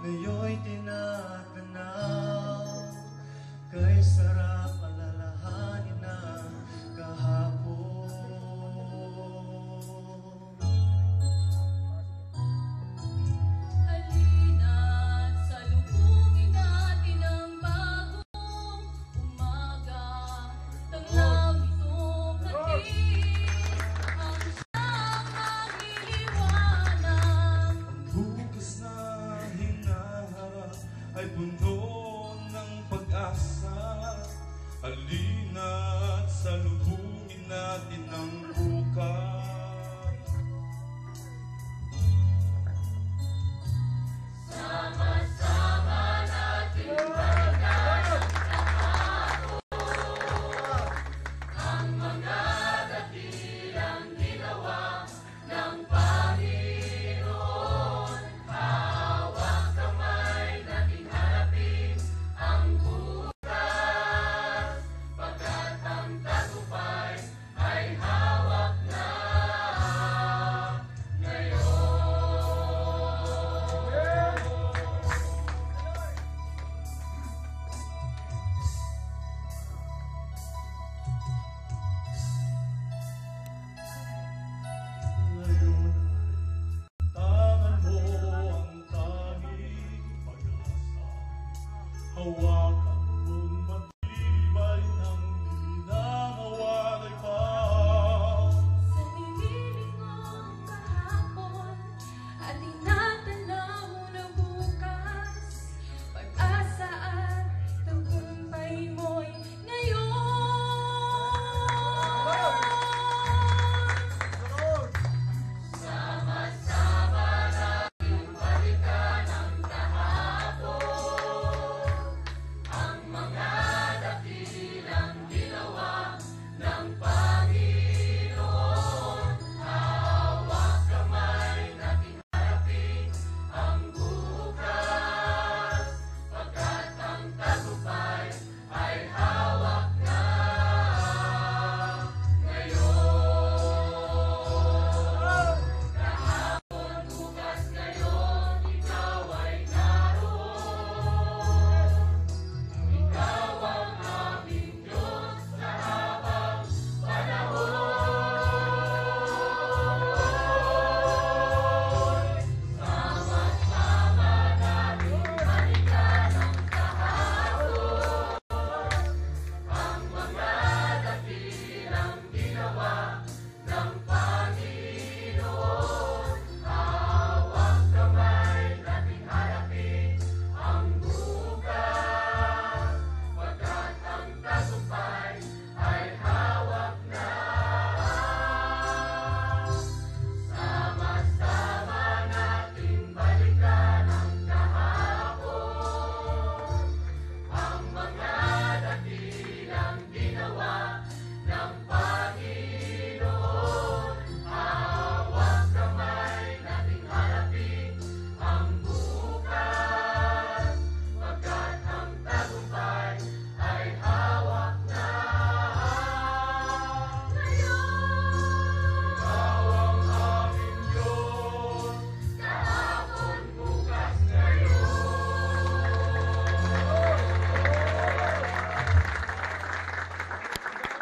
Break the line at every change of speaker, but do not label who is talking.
Ngayon'y tinatanaw, kay sarap alalahanin ang kahapon.
Halina't salubungin natin ang bagong umaga. Tanglaw nitong hatid ang siyang maghihiliwanag.
Ang bukas na hinaharap ay puno ng pag-asa. Halina't salubungin natin ang bukas.
Sama-sama natin balikan ang mga dakilang ginawa ng Panginoon. Hawak kamay natin harapin ang bukas, pagkat ang tagumpay ay hawak na ngayon.
Ngayon ay tangan mo ang tanging pag-asa. Hawa